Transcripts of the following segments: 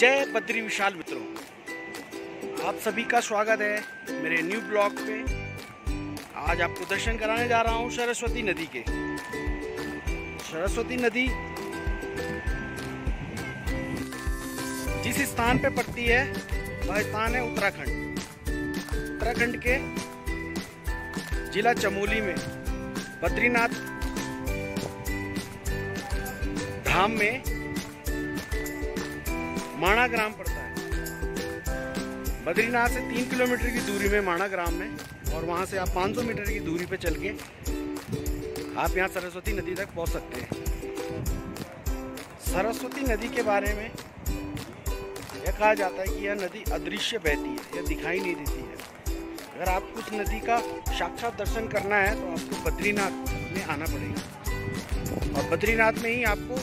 जय बद्री विशाल मित्रों, आप सभी का स्वागत है मेरे न्यू ब्लॉग पे। आज आपको दर्शन कराने जा रहा हूँ सरस्वती नदी के। सरस्वती नदी जिस स्थान पे पड़ती है वह स्थान है उत्तराखंड। उत्तराखंड के जिला चमोली में बद्रीनाथ धाम में माणा ग्राम पड़ता है। बद्रीनाथ से 3 किलोमीटर की दूरी में माणा ग्राम है और वहां से आप 500 मीटर की दूरी पे चल के आप यहाँ सरस्वती नदी तक पहुंच सकते हैं। सरस्वती नदी के बारे में यह कहा जाता है कि यह नदी अदृश्य बहती है, यह दिखाई नहीं देती है। अगर आपको उस नदी का साक्षात दर्शन करना है तो आपको बद्रीनाथ में आना पड़ेगा और बद्रीनाथ में ही आपको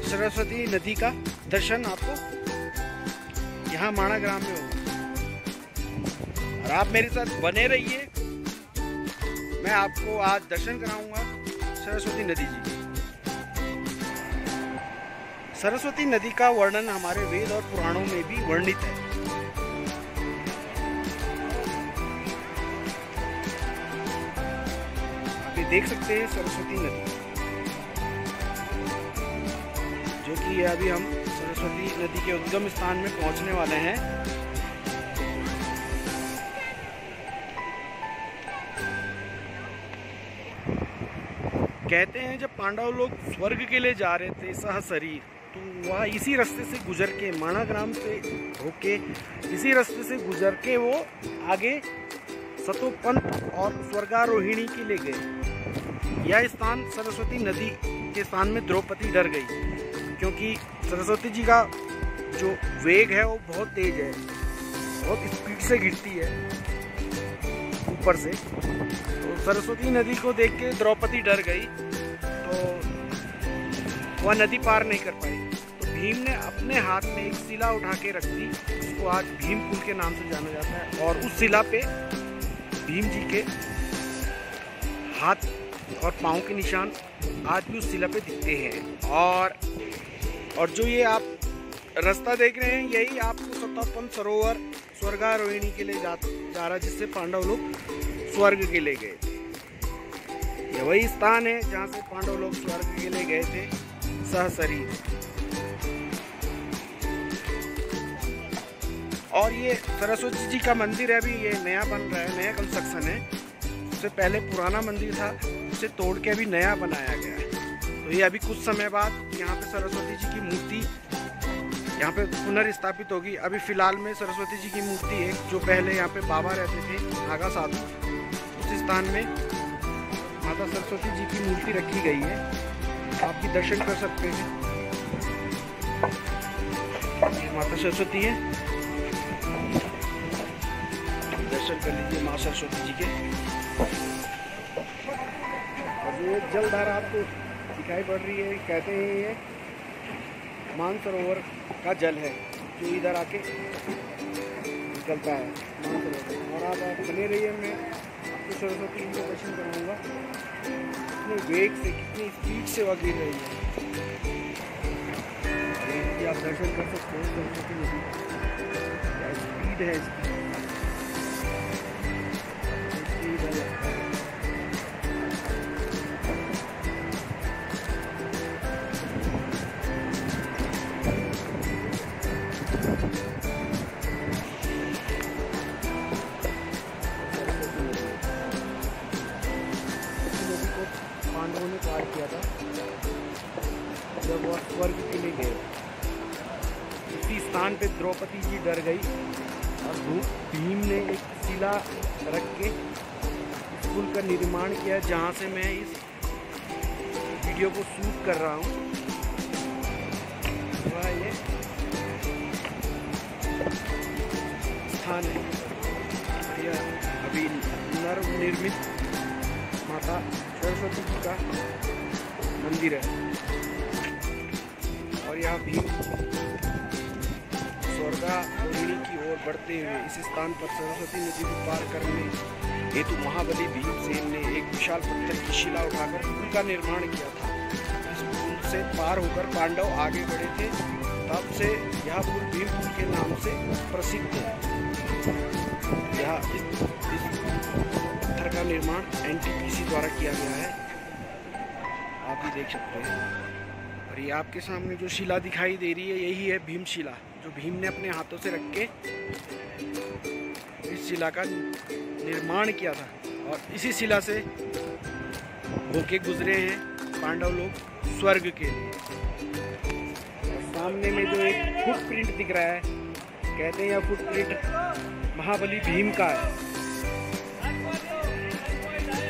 सरस्वती नदी का दर्शन आपको यहाँ माणा ग्राम में होगा। और आप मेरे साथ बने रहिए, मैं आपको आज दर्शन कराऊंगा सरस्वती नदी जी की। सरस्वती नदी का वर्णन हमारे वेद और पुराणों में भी वर्णित है। आप ये देख सकते हैं सरस्वती नदी, जो कि अभी हम सरस्वती नदी के उद्गम स्थान में पहुंचने वाले हैं। कहते हैं जब पांडव लोग स्वर्ग के लिए जा रहे थे सहशरीर, तो वह इसी रास्ते से गुजर के माणा ग्राम से होके इसी रास्ते से गुजर के वो आगे सतोपंत और स्वर्गारोहिणी के लिए गए। यह स्थान सरस्वती नदी के स्थान में द्रौपदी डर गई, क्योंकि सरस्वती जी का जो वेग है वो बहुत तेज है, बहुत स्पीड से गिरती है ऊपर से। तो सरस्वती नदी को देख के द्रौपदी डर गई, तो वह नदी पार नहीं कर पाई। तो भीम ने अपने हाथ में एक शिला उठा के रख दी, उसको आज भीम पुल के नाम से जाना जाता है। और उस शिला पे भीम जी के हाथ और पाँव के निशान आज भी उस शिला पे दिखते हैं। और जो ये आप रास्ता देख रहे हैं, यही आपको सतोपंत सरोवर स्वर्गारोहिणी के लिए जा रहा है, जिससे पांडव लोग स्वर्ग के लिए गए थे। यह वही स्थान है जहाँ से पांडव लोग स्वर्ग के लिए गए थे सहशरीर। और ये सरस्वती जी का मंदिर है, अभी ये नया बन रहा है, नया कंस्ट्रक्शन है। उससे पहले पुराना मंदिर था, उसे तोड़ के अभी नया बनाया गया है। तो ये अभी कुछ समय बाद यहाँ पे सरस्वती जी की मूर्ति यहाँ पे पुनर्स्थापित होगी। अभी फिलहाल में सरस्वती जी की मूर्ति है, जो पहले यहाँ पे बाबा रहते थे नागा साधु, उस स्थान में माता सरस्वती जी की मूर्ति रखी गई है। आप भी दर्शन कर सकते हैं। ये माता सरस्वती है, दर्शन कर लीजिए माँ सरस्वती जी के। और ये जलधारा आपको दिखाई पड़ रही है, कहते हैं ये मानसरोवर का जल है जो इधर आके निकलता है मानसरोवर। और आप बने रहिए, मैं आपको सरस्वती जी का दर्शन कराऊंगा। कितने वेग से, कितनी स्पीड से वह गिर रही है, आप दर्शन कर सकते हैं। सरस्वती नदी क्या स्पीड है इसकी, पांडवों ने पार किया था जब वह स्वर्ग के लिए गए। इसी स्थान पे द्रौपदी जी डर गई और भीम ने एक शिला रख के इस पुल का निर्माण किया, जहाँ से मैं इस वीडियो को शूट कर रहा हूँ। वह ये स्थान है, यह अभी नवनिर्मित माता सरस्वती जी का मंदिर है। और यहाँ भीम स्वर्गारोहिणी की ओर बढ़ते हुए इस स्थान पर सरस्वती नदी को पार करने हेतु महाबली भीमसेन ने एक विशाल पत्थर की शिला उठाकर पुल का निर्माण किया था। इस पुल से पार होकर पांडव आगे बढ़े थे तब से यह पुल भीम पुल के नाम से प्रसिद्ध है। यह इस पत्थर का निर्माण NTPC द्वारा किया गया है, आप भी देख सकते हैं। और ये आपके सामने जो शिला दिखाई दे रही है यही है भीम शिला, जो भीम ने अपने हाथों से रख के इस शिला का निर्माण किया था। और इसी शिला से होके गुजरे हैं पांडव लोग स्वर्ग के लिए। और सामने में जो एक फुटप्रिंट दिख रहा है, कहते हैं यह फुटप्रिंट महाबली भीम का है।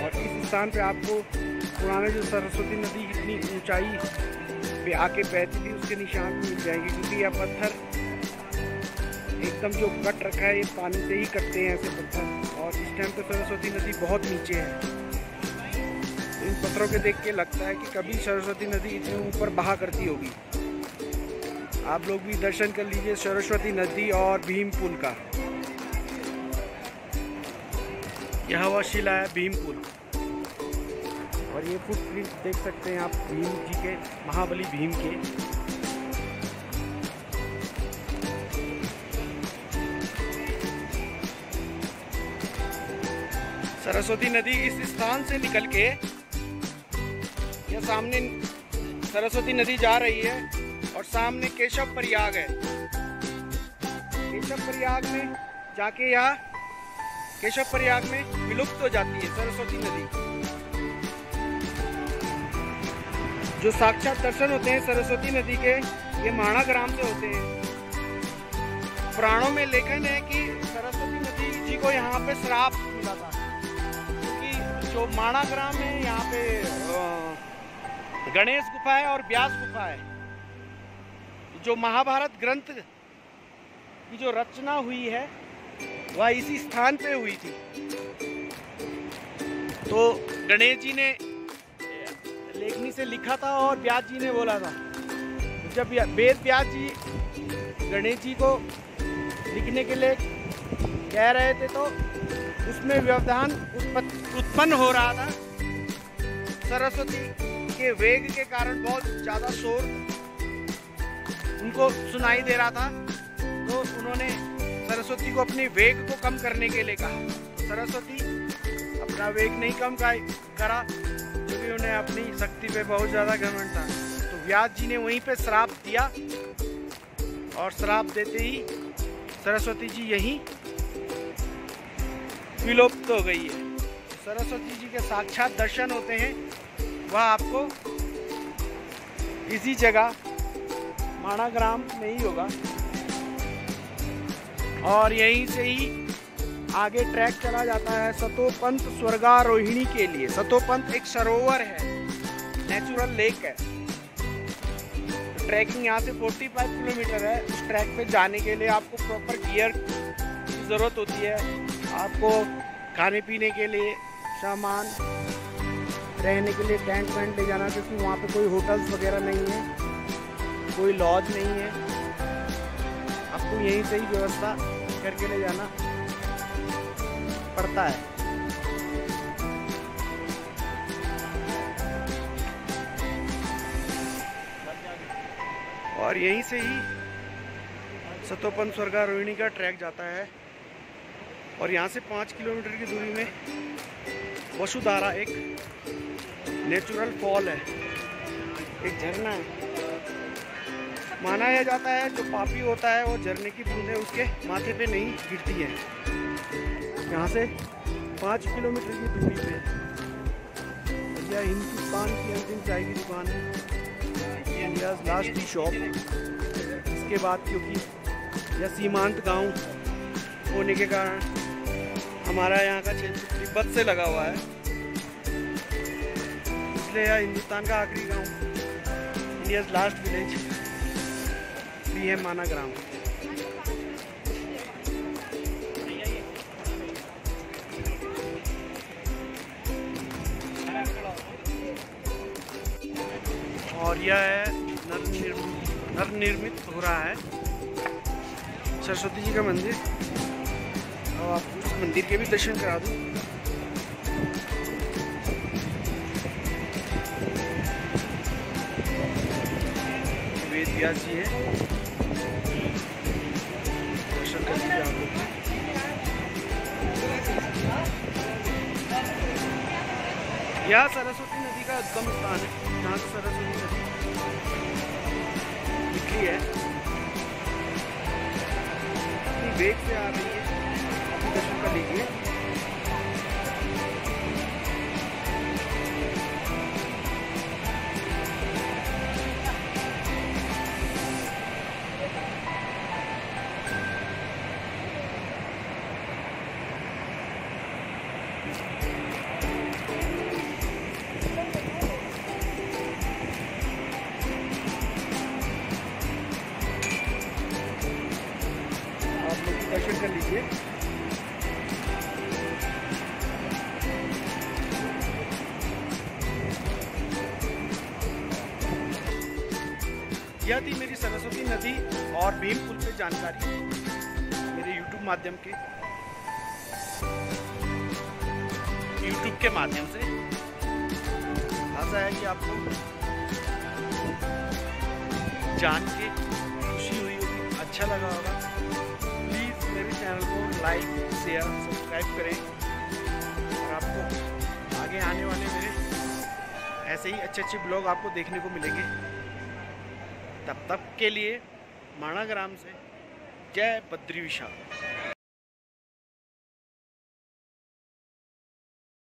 और इस स्थान पे आपको पुराने जो सरस्वती नदी इतनी ऊंचाई पे आके बहती थी उसके निशान मिल जाएंगे, क्योंकि यह पत्थर एकदम जो कट रखा है ये पानी से ही कटते हैं ऐसे पत्थर। और इस टाइम पे सरस्वती नदी बहुत नीचे है, तो इन पत्थरों के देख के लगता है कि कभी सरस्वती नदी इतने ऊपर बहा करती होगी। आप लोग भी दर्शन कर लीजिए सरस्वती नदी और भीम पुल का। यह वह शिला है भीम पुल, और ये फुटप्रिंट देख सकते हैं आप भीम जी के, महाबली भीम के। सरस्वती नदी इस स्थान से निकल के यह सामने सरस्वती नदी जा रही है, और सामने केशव प्रयाग है। केशव प्रयाग में जाके यह केशव प्रयाग में विलुप्त हो जाती है सरस्वती नदी। जो साक्षात दर्शन होते हैं सरस्वती नदी के, ये माणा ग्राम से होते हैं। पुराणों में लेखन है कि सरस्वती नदी जी को यहाँ पे श्राप मिला था, क्योंकि जो माणा ग्राम है यहाँ पे गणेश गुफा है और व्यास गुफा है। जो महाभारत ग्रंथ की जो रचना हुई है वह इसी स्थान पे हुई थी। तो गणेश जी ने लेखनी से लिखा था और व्यास जी ने बोला था। जब वेद व्यास जी गणेश जी को लिखने के लिए कह रहे थे तो उसमें व्यवधान उत्पन्न हो रहा था। सरस्वती के वेग के कारण बहुत ज़्यादा शोर उनको सुनाई दे रहा था, तो उन्होंने सरस्वती को अपने वेग को कम करने के लिए कहा। सरस्वती अपना वेग नहीं कम करा, क्योंकि उन्हें अपनी शक्ति पे बहुत ज़्यादा घमंड था। तो व्यास जी ने वहीं पे श्राप दिया, और श्राप देते ही सरस्वती जी यहीं विलुप्त हो गई है। सरस्वती जी के साक्षात दर्शन होते हैं वह आपको इसी जगह माणा ग्राम में ही होगा। और यहीं से ही आगे ट्रैक चला जाता है सतोपंत स्वर्गारोहिणी के लिए। सतोपंत एक सरोवर है, नेचुरल लेक है। ट्रैकिंग यहाँ से 45 किलोमीटर है। उस ट्रैक पे जाने के लिए आपको प्रॉपर गियर की ज़रूरत होती है। आपको खाने पीने के लिए सामान, रहने के लिए टेंट वेंट ले जाना, क्योंकि वहाँ पे कोई होटल्स वगैरह नहीं है, कोई लॉज नहीं है। आपको यहीं से ही व्यवस्था करके ले जाना पड़ता है। और यहीं से ही सतोपंत स्वर्गारोहिणी का ट्रैक जाता है। और यहाँ से 5 किलोमीटर की दूरी में वसुधारा एक नेचुरल फॉल है, एक झरना है। माना यह जाता है जो पापी होता है वो झरने की बूंदें उसके माथे पे नहीं गिरती है। यहाँ से 5 किलोमीटर की दूरी पे यह हिंदुस्तान की अंतिम चाय की दुकान है, इंडियाज़ लास्ट टी शॉप। इसके बाद क्योंकि यह सीमांत गांव होने के कारण हमारा यहाँ का क्षेत्र तिब्बत से लगा हुआ है, इसलिए यह हिंदुस्तान का आखिरी गांव, इंडियाज़ लास्ट विलेज भी है माणा ग्राम। और यह है नवनिर्मित हो रहा है सरस्वती जी का मंदिर। और आपको उस मंदिर के भी दर्शन करा दूं। वेद व्यास जी है। यह सरस्वती नदी का उद्गम स्थान है, जहाँ से सरस्वती नदी निकली है, अपनी वेग से आ रही है। अपनी दर्शन कर लीजिए। दर्शन कर लीजिए। यह थी मेरी सरस्वती नदी और भीम पुल पे जानकारी मेरे YouTube के माध्यम से। आशा है कि आपको जान के खुशी हुई होगी, अच्छा लगा होगा। मेरे चैनल को लाइक, शेयर, सब्सक्राइब करें और आपको आगे आने वाले मेरे ऐसे ही अच्छे अच्छे ब्लॉग आपको देखने को मिलेंगे। तब तक के लिए माणा ग्राम से जय बद्री विशाल।